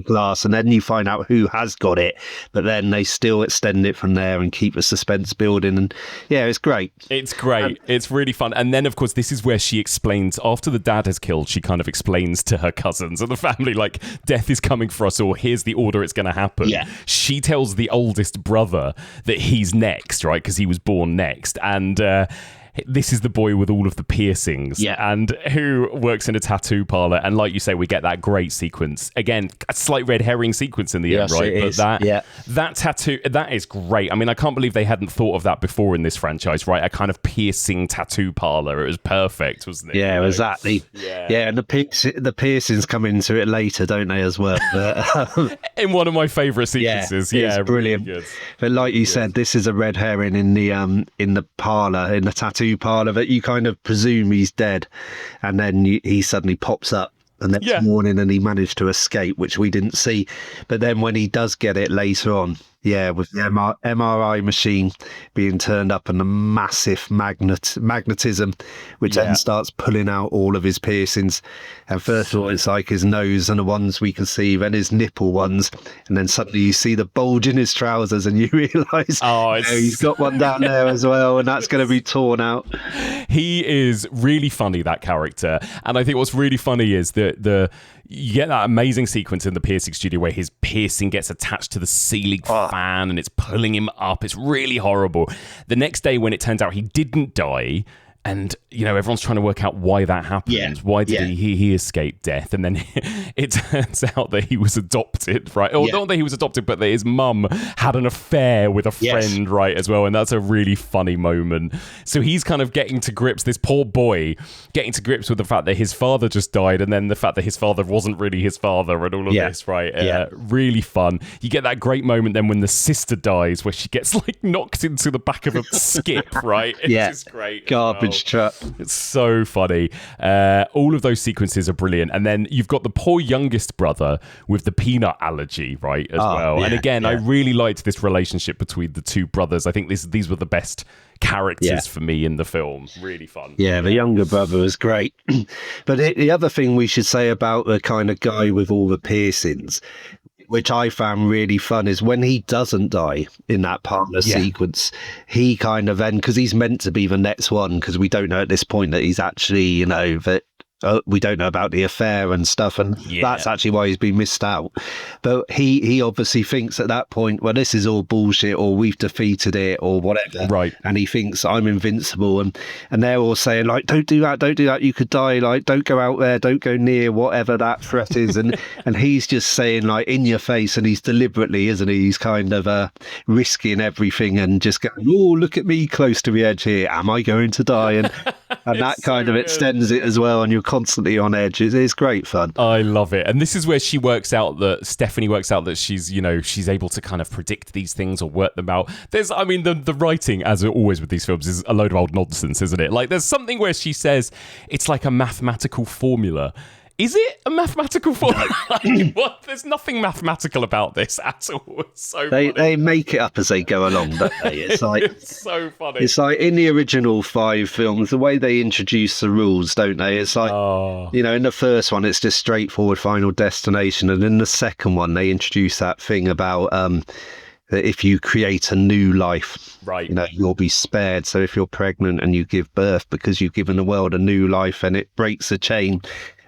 glass, and then you find out who has got it, but then they still extend it from there and keep the suspense building. And it's great. It's great. It's really fun. And then, of course, this is where she explains, after the dad has killed, she kind of explains to her cousins and the family, like, death is coming for us, or here's the order it's going to happen. She tells the oldest brother that he's next, right, because he was born next, and this is the boy with all of the piercings, and who works in a tattoo parlor. And like you say, we get that great sequence. Again, a slight red herring sequence in the end, right? That tattoo, that is great. I mean, I can't believe they hadn't thought of that before in this franchise, right? A kind of piercing tattoo parlor. It was perfect, wasn't it? Yeah, exactly. Yeah, and the piercings come into it later, don't they, as well? But, in one of my favourite sequences. It's brilliant. Really good. But like you said, this is a red herring in the parlor, in the tattoo parlor, that you kind of presume he's dead, and then he suddenly pops up the next morning and he managed to escape, which we didn't see. But then when he does get it later on, with the MRI machine being turned up and the massive magnetism, which then starts pulling out all of his piercings. And first of all, it's like his nose and the ones we can see, then his nipple ones, and then suddenly you see the bulge in his trousers and you realise he's got one down there as well, and that's going to be torn out. He is really funny, that character. And I think what's really funny is that you get that amazing sequence in the piercing studio where his piercing gets attached to the ceiling fan and it's pulling him up. It's really horrible. The next day, when it turns out he didn't die, and everyone's trying to work out why that happened. Why did he escape death? And then it turns out that he was adopted, right? Or not that he was adopted, but that his mum had an affair with a friend, right, as well. And that's a really funny moment. So he's kind of getting to grips, this poor boy, getting to grips with the fact that his father just died, and then the fact that his father wasn't really his father, and all of this, right? Really fun. You get that great moment then when the sister dies, where she gets like knocked into the back of a skip, right? It's just great. Garbage trash truck. It's so funny. All of those sequences are brilliant. And then you've got the poor youngest brother with the peanut allergy, right, as well. Yeah, and again, I really liked this relationship between the two brothers. I think these were the best characters for me in the film. Really fun. Yeah, the younger brother was great. But the other thing we should say about the kind of guy with all the piercings, which I found really fun, is when he doesn't die in that partner sequence, he kind of then, because he's meant to be the next one, because we don't know at this point that he's actually, you know, that we don't know about the affair and stuff, and that's actually why he's been missed out. But he obviously thinks at that point, well, this is all bullshit, or we've defeated it, or whatever. Right. And he thinks I'm invincible, and they're all saying, like, don't do that, you could die, like, don't go out there, don't go near whatever that threat is. And he's just saying, like, in your face, and he's deliberately, isn't he? He's kind of risking everything and just going, oh, look at me close to the edge here. Am I going to die? And that kind of extends it as well, and you're constantly on edge. It's great fun. I love it. And this is where Stephanie works out that she's able to kind of predict these things or work them out. The writing, as always with these films, is a load of old nonsense, isn't it? Like, there's something where she says it's like a mathematical formula. Is it a mathematical formula? What? There's nothing mathematical about this at all. It's so funny. They make it up as they go along, don't they? It's like it's so funny. It's like in the original 5 films, the way they introduce the rules, don't they? It's like, you know, in the first one, it's just straightforward Final Destination, and in the second one, they introduce that thing about that if you create a new life, right, you know, you'll be spared. So if you're pregnant and you give birth because you've given the world a new life, and it breaks the chain.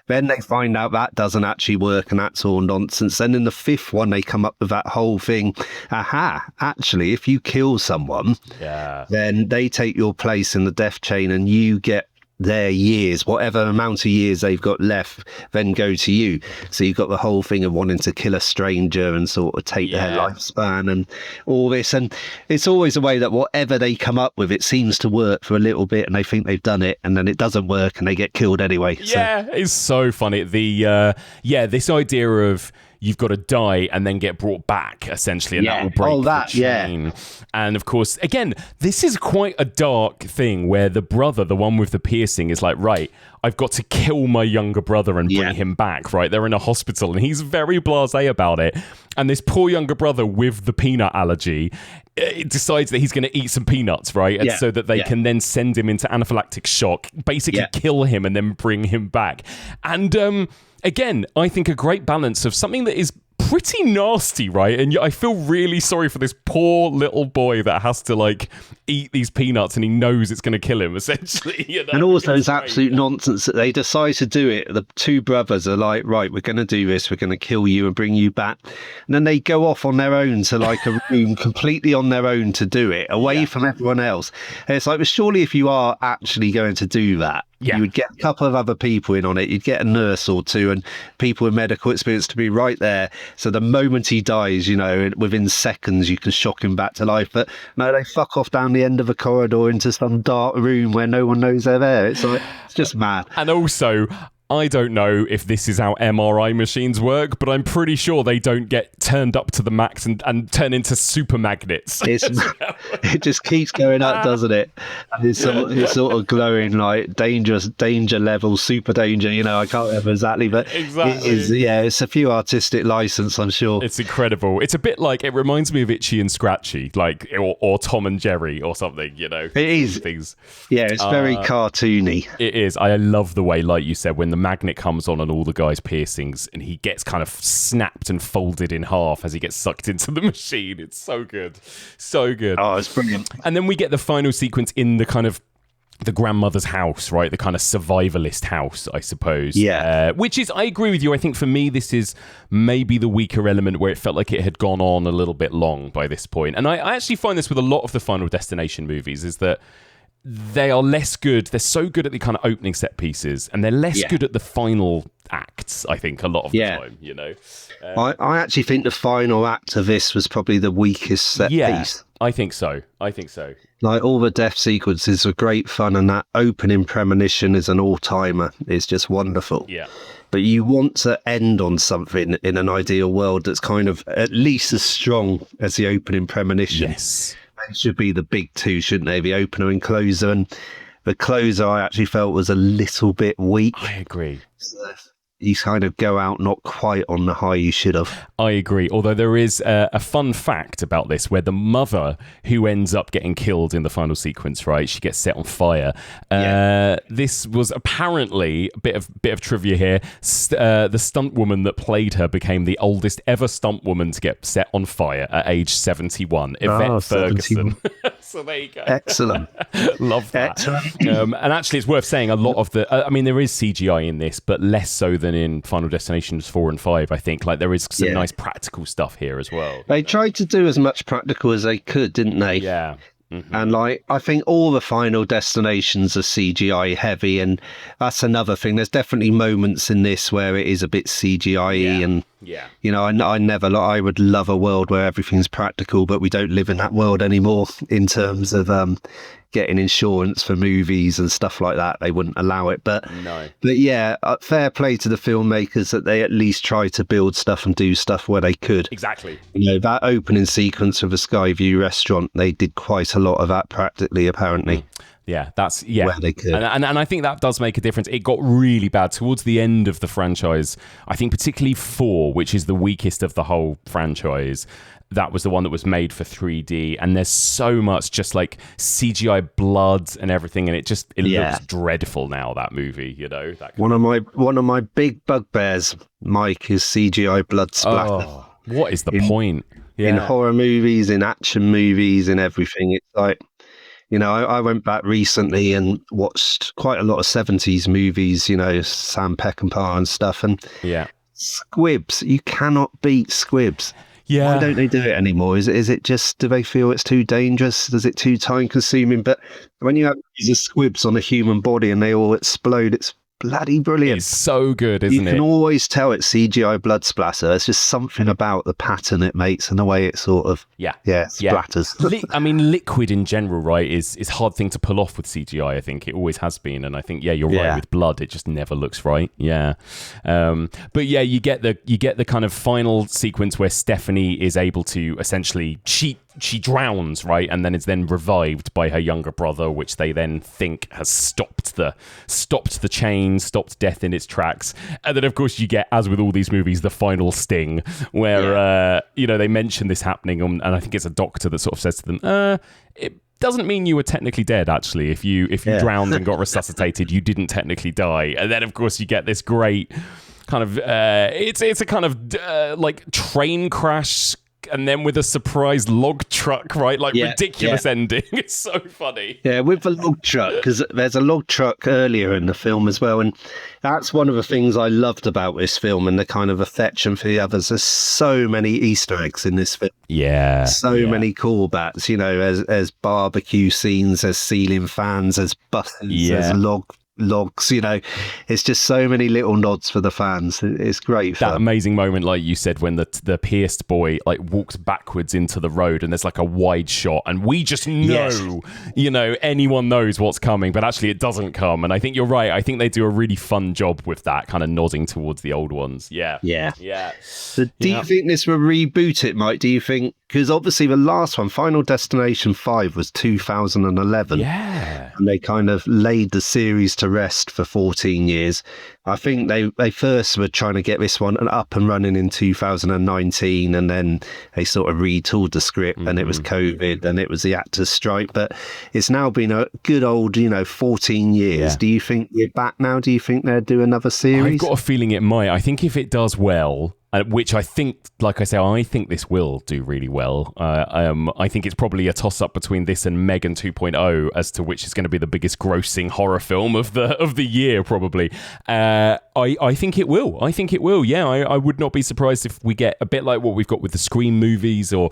Then they find out that doesn't actually work, and that's all nonsense. Then in the 5th one, they come up with that whole thing. Actually, if you kill someone, then they take your place in the death chain, and you get their years, whatever amount of years they've got left, then go to you. So you've got the whole thing of wanting to kill a stranger and sort of take their lifespan and all this. And it's always a way that whatever they come up with, it seems to work for a little bit, and they think they've done it, and then it doesn't work, and they get killed anyway. Yeah, it's so funny. This idea of you've got to die and then get brought back, essentially, and that will break the chain. Yeah. And of course, again, this is quite a dark thing where the brother, the one with the piercing, is like, right, I've got to kill my younger brother and bring him back, right? They're in a hospital, and he's very blasé about it. And this poor younger brother with the peanut allergy decides that he's going to eat some peanuts, right? And so that they can then send him into anaphylactic shock, basically kill him and then bring him back. And again, I think a great balance of something that is pretty nasty, right? And I feel really sorry for this poor little boy that has to, like, eat these peanuts, and he knows it's going to kill him, essentially. You know? And also, it's absolute nonsense that they decide to do it. The two brothers are like, right, we're going to do this. We're going to kill you and bring you back. And then they go off on their own to, like, a room completely on their own to do it, away from everyone else. And it's like, well, surely if you are actually going to do that, you would get a couple of other people in on it. You'd get a nurse or two and people with medical experience to be right there. So the moment he dies, you know, within seconds, you can shock him back to life. But no, they fuck off down the end of a corridor into some dark room where no one knows they're there. It's like, it's just mad. And also, I don't know if this is how MRI machines work, but I'm pretty sure they don't get turned up to the max and turn into super magnets. It just keeps going up, doesn't it? And it's sort of glowing like danger level, super danger. You know, I can't remember exactly, but it is. Yeah, it's a few artistic license, I'm sure. It's incredible. It's a bit like, it reminds me of Itchy and Scratchy, like or Tom and Jerry or something. You know, it is. Things. Yeah, it's very cartoony. It is. I love the way, like you said, when the magnet comes on all the guy's piercings and he gets kind of snapped and folded in half as he gets sucked into the machine. It's so good. So good. Oh, it's brilliant. And then we get the final sequence in the kind of the grandmother's house, right? The kind of survivalist house, I suppose. Yeah. Which is, I agree with you. I think for me, this is maybe the weaker element where it felt like it had gone on a little bit long by this point. And I actually find this with a lot of the Final Destination movies, is that they are less good. They're so good at the kind of opening set pieces, and they're less good at the final acts, I think, a lot of the time, you know. I actually think the final act of this was probably the weakest set piece. I think so. Like, all the death sequences were great fun, and that opening premonition is an all-timer. It's just wonderful. Yeah. But you want to end on something in an ideal world that's kind of at least as strong as the opening premonition. Yes. They should be the big two, shouldn't they? The opener and closer. The closer I actually felt was a little bit weak. I agree. You kind of go out not quite on the high you should have. I agree. Although there is a fun fact about this, where the mother who ends up getting killed in the final sequence, right? She gets set on fire. This was apparently a bit of trivia here. The stunt woman that played her became the oldest ever stunt woman to get set on fire at age 71. Yvette Ferguson. So there you go. Excellent. Love that. Excellent. And actually, it's worth saying a lot of the. I mean, there is CGI in this, but less so than in Final Destinations 4 and 5. I think there is some nice practical stuff here as well. They tried to do as much practical as they could, didn't they? Yeah. Mm-hmm. And I think all the Final Destinations are CGI heavy, and that's another thing. There's definitely moments in this where it is a bit CGI-y, and I would love a world where everything's practical, but we don't live in that world anymore in terms of getting insurance for movies and stuff like that. They wouldn't allow it, but yeah, fair play to the filmmakers that they at least try to build stuff and do stuff where they could. Exactly. That opening sequence of a Skyview restaurant, they did quite a lot of that practically, apparently. Yeah, where they could. And I think that does make a difference. It got really bad towards the end of the franchise. I think particularly 4, which is the weakest of the whole franchise. That was the one that was made for 3D, and there's so much just like CGI blood and everything, and it looks dreadful now, that movie, one of my big bugbears, Mike, is CGI blood splatter. Oh, what is the point? In horror movies, in action movies, in everything. It's like, I went back recently and watched quite a lot of 70s movies, Sam Peckinpah and stuff, and squibs, you cannot beat squibs. Yeah. Why don't they do it anymore? Is it just, do they feel it's too dangerous? Is it too time consuming? But when you have these squibs on a human body and they all explode, it's bloody brilliant. It's so good, isn't it? You can always tell it's CGI blood splatter. It's just something about the pattern it makes and the way it sort of splatters. I mean, liquid in general, right, is a hard thing to pull off with CGI. I think it always has been, and I think you're right with blood. It just never looks right. Yeah, but yeah, you get the kind of final sequence where Stephanie is able to essentially she drowns, right, and then is then revived by her younger brother, which they then think has stopped the chain, stopped death in its tracks. And then, of course, you get, as with all these movies, the final sting, where they mention this happening, and I think it's a doctor that sort of says to them, it doesn't mean you were technically dead, actually. If you drowned and got resuscitated, you didn't technically die. And then, of course, you get this great kind of it's a kind of like train crash, and then with a surprise log truck, right? Like ridiculous ending. It's so funny. Yeah, with the log truck, because there's a log truck earlier in the film as well. And that's one of the things I loved about this film and the kind of affection for the others. There's so many Easter eggs in this film. Yeah. So many callbacks, as barbecue scenes, as ceiling fans, as buses, as logs, it's just so many little nods for the fans. It's great. That amazing moment, like you said, when the pierced boy like walks backwards into the road and there's like a wide shot and we just know, anyone knows what's coming, but actually it doesn't come. And I think you're right. I think they do a really fun job with that, kind of nodding towards the old ones. Yeah. So do you think this will reboot it, Mike? Do you think, because obviously the last one, Final Destination 5, was 2011. Yeah. And they kind of laid the series to rest for 14 years. I think they first were trying to get this one up and running in 2019, and then they sort of retooled the script, and it was COVID, and it was the actors' strike. But it's now been a good old, 14 years. Yeah. Do you think we're back now? Do you think they'll do another series? I've got a feeling it might. I think if it does well, which I think, like I say, I think this will do really well. I think it's probably a toss-up between this and Megan 2.0 as to which is going to be the biggest grossing horror film of the year, probably. I think it will. Yeah, I would not be surprised if we get a bit like what we've got with the Scream movies, or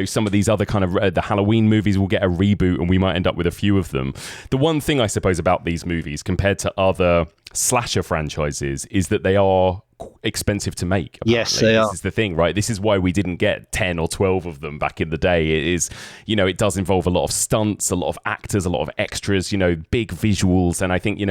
some of these other kind of the Halloween movies will get a reboot, and we might end up with a few of them. The one thing I suppose about these movies compared to other slasher franchises is that they are expensive to make. Apparently. Yes, they are. This is the thing, right? This is why we didn't get 10 or 12 of them back in the day. It is, it does involve a lot of stunts, a lot of actors, a lot of extras, big visuals. And I think,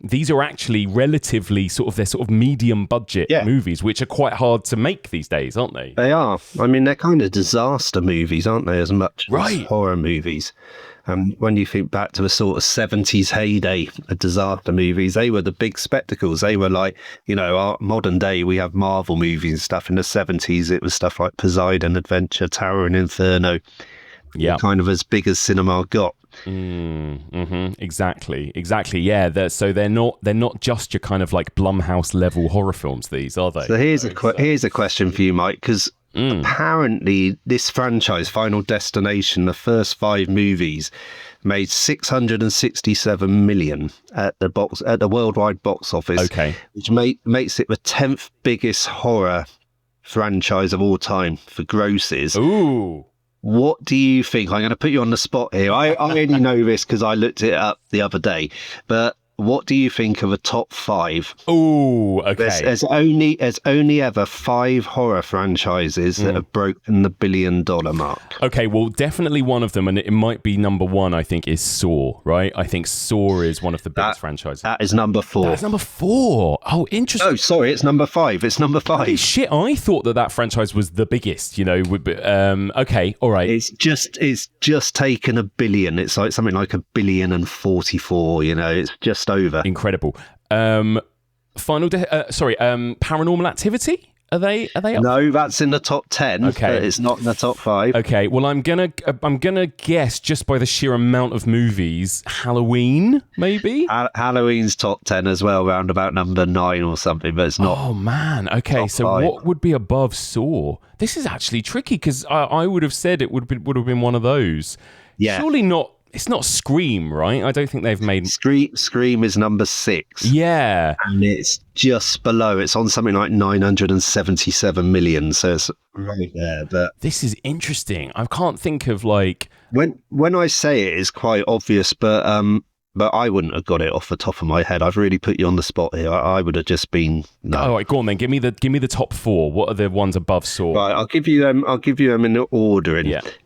these are actually relatively they're sort of medium budget movies, which are quite hard to make these days, aren't they? They are. I mean, they're kind of disaster movies, aren't they, as much as horror movies. And when you think back to the sort of 70s heyday of disaster movies, they were the big spectacles. They were like, our modern day, we have Marvel movies and stuff. In the 70s, it was stuff like Poseidon Adventure, Tower and Inferno. Yeah. Kind of as big as cinema got. Exactly. Yeah. They're not just your kind of like Blumhouse level horror films, these, are they? So here's a question for you, Mike, because apparently this franchise, Final Destination, the first 5 movies made 667 million at the worldwide box office. Okay. Which makes it the 10th biggest horror franchise of all time for grosses. Ooh. What do you think? I'm going to put you on the spot here. I only know this because I looked it up the other day. But what do you think of the top 5? Ooh, okay. There's only ever 5 horror franchises that have broken the $1 billion mark. Okay, well, definitely one of them, and it might be number 1, I think, is Saw, right? I think Saw is one of the biggest franchises. That is number 4. That's number 4. Oh, interesting. Oh, sorry, it's number 5. It's number 5. Holy shit, I thought that franchise was the biggest, okay, all right. It's just taken $1 billion. It's like something like $1,044 million, it's just over. Incredible. Paranormal Activity? Are they up? No, that's in the top 10. Okay, but it's not in the top 5. Okay, well, I'm gonna guess just by the sheer amount of movies, Halloween, maybe. Halloween's top 10 as well, round about number 9 or something, but it's not. Oh man, okay. So 5. what would be above Saw? This is actually tricky because I would have said it would have been one of those. Yeah, surely not. It's not Scream, right? I don't think they've made... Scream is number 6. Yeah. And it's just below. It's on something like 977 million. So it's right there. But this is interesting. I can't think of like... When I say it, it's quite obvious, but I wouldn't have got it off the top of my head. I've really put you on the spot here. I would have just been... No. All right, go on then. Give me the top 4. What are the ones above Saw? Right, I'll give you them in order.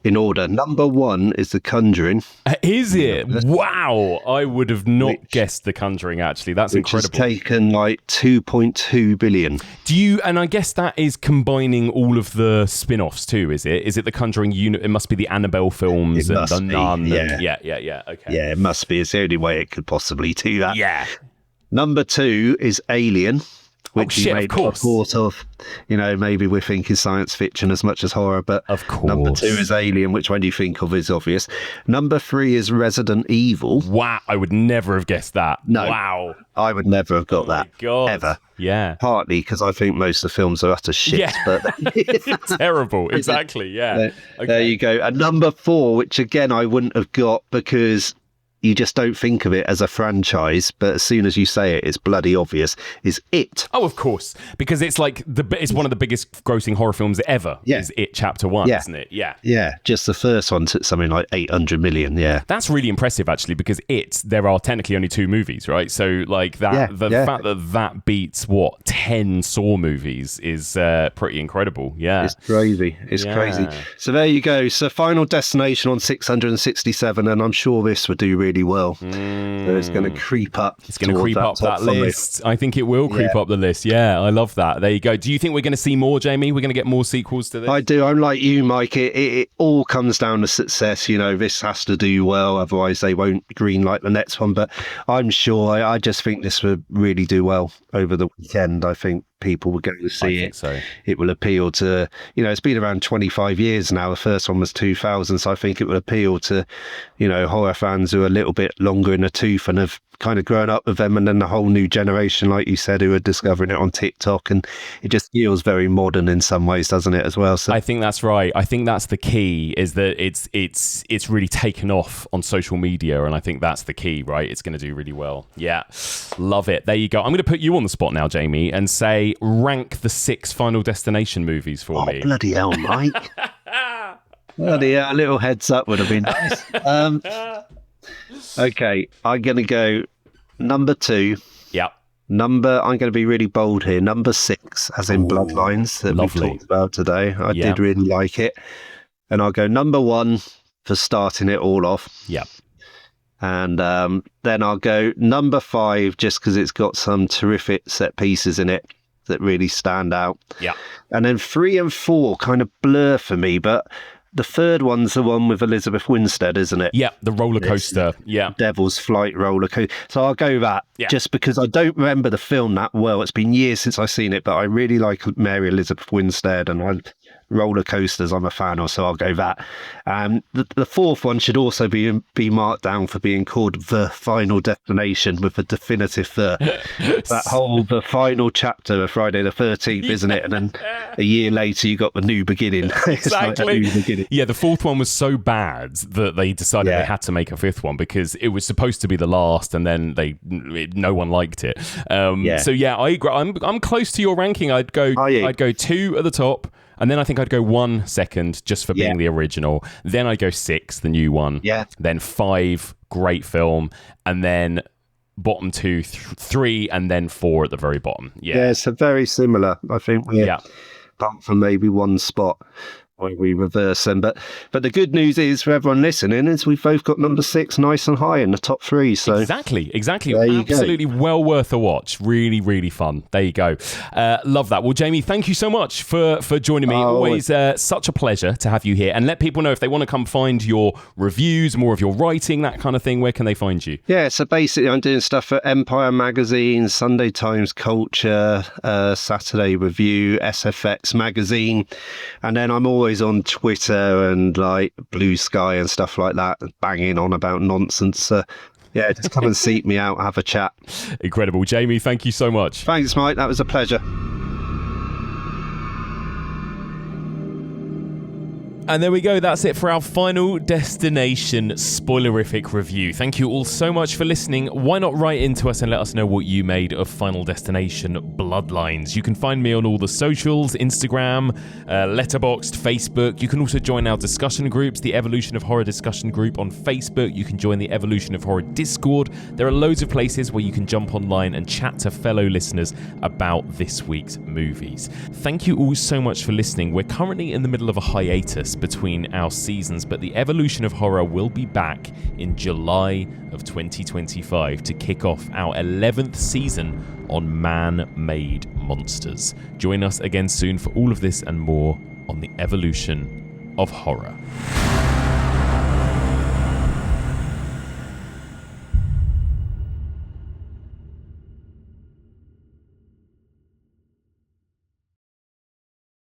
In order. Number 1 is The Conjuring. Is it? Wow. I would have not guessed The Conjuring, actually. That's incredible. Which has taken like 2.2 billion. And I guess that is combining all of the spin-offs too, is it? Is it The Conjuring unit? It must be the Annabelle films and The Nun. Yeah. Okay. Yeah, it must be. It's the only way it could possibly do that. Yeah. Number 2 is Alien, which you made a thought of. Maybe we're thinking science fiction as much as horror, but of course. Number 2 is Alien, which one you think of is obvious. Number 3 is Resident Evil. Wow, I would never have guessed that. No. Wow. I would never have got that. God. Ever. Yeah. Partly because I think most of the films are utter shit. Yeah. But terrible. Exactly. Yeah. There you go. And number 4, which again I wouldn't have got because you just don't think of it as a franchise, but as soon as you say it, it's bloody obvious, is It. Oh, of course. Because it's like it's one of the biggest grossing horror films ever. Yeah. Is It Chapter 1, isn't it? Yeah. Yeah, just the first one took something like 800 million, yeah. That's really impressive, actually, because there are technically only 2 movies, right? So, like, fact that beats, 10 Saw movies is pretty incredible, yeah. It's crazy. It's crazy. So there you go. So Final Destination on 667, and I'm sure this would do really well. So it's going to creep up. It's going to creep up that list. I think it will creep up the list. Yeah, I love that. There you go. Do you think we're going to see more, Jamie? We're going to get more sequels to this? I do. I'm like you, Mike. It all comes down to success. This has to do well. Otherwise, they won't greenlight the next one. But I'm sure. I just think this will really do well over the weekend. I think people will go to see it. So. It will appeal to, it's been around 25 years now. The first one was 2000, so I think it will appeal to, horror fans who are a little bit longer in the tooth and have kind of grown up with them, and then the whole new generation, like you said, who are discovering it on TikTok, and it just feels very modern in some ways, doesn't it, as well? So I think that's right. I think that's the key, is that it's really taken off on social media, and I think that's the key, right? It's going to do really well. Yeah, love it. There you go. I'm going to put you on the spot now, Jamie, and say rank the 6 Final Destination movies for me. Bloody hell, Mike. Bloody hell, a little heads up would have been nice. Okay, I'm going to go number 2. Yep. I'm going to be really bold here. Number 6, as in Bloodlines, that we've talked about today. I did really like it. And I'll go number 1 for starting it all off. Yep. And then I'll go number 5, just because it's got some terrific set pieces in it that really stand out. Yeah. And then 3 and 4 kind of blur for me, but the third one's the one with Elizabeth Winstead, isn't it? Yeah, the roller coaster. Yeah. Devil's Flight roller coaster. So I'll go that, just because I don't remember the film that well. It's been years since I've seen it, but I really like Mary Elizabeth Winstead, and roller coasters I'm a fan of, so I'll go that. The fourth one should also be marked down for being called The Final Destination, with a definitive the final chapter of Friday the 13th, isn't it? And then a year later you got the new beginning. Exactly. New beginning. Yeah, the fourth one was so bad that they decided they had to make a fifth one, because it was supposed to be the last, and then no one liked it. So yeah, I agree. I'm close to your ranking. I'd go 2 at the top. And then I think I'd go 1 second, just for being the original. Then I'd go 6, the new one. Yeah. Then 5, great film. And then bottom 2, 3, and then 4 at the very bottom. Yeah, it's very similar. I think we're apart from maybe one spot where we reverse them. But the good news is, for everyone listening, is we've both got number 6 nice and high in the top 3. So Exactly. Absolutely well worth a watch. Really, really fun. There you go. Love that. Well, Jamie, thank you so much for joining me. Always such a pleasure to have you here. And let people know, if they want to come find your reviews, more of your writing, that kind of thing, where can they find you? Yeah, so basically I'm doing stuff for Empire Magazine, Sunday Times Culture, Saturday Review, SFX Magazine, and then I'm always on Twitter and like Blue Sky and stuff like that, banging on about nonsense. Just come and seek me out, have a chat. Incredible. Jamie, thank you so much. Thanks, Mike. That was a pleasure. And there we go. That's it for our Final Destination spoilerific review. Thank you all so much for listening. Why not write into us and let us know what you made of Final Destination Bloodlines? You can find me on all the socials, Instagram, Letterboxd, Facebook. You can also join our discussion groups, the Evolution of Horror discussion group on Facebook. You can join the Evolution of Horror Discord. There are loads of places where you can jump online and chat to fellow listeners about this week's movies. Thank you all so much for listening. We're currently in the middle of a hiatus between our seasons, but the Evolution of Horror will be back in July of 2025 to kick off our 11th season on man-made monsters. Join us again soon for all of this and more on the Evolution of Horror.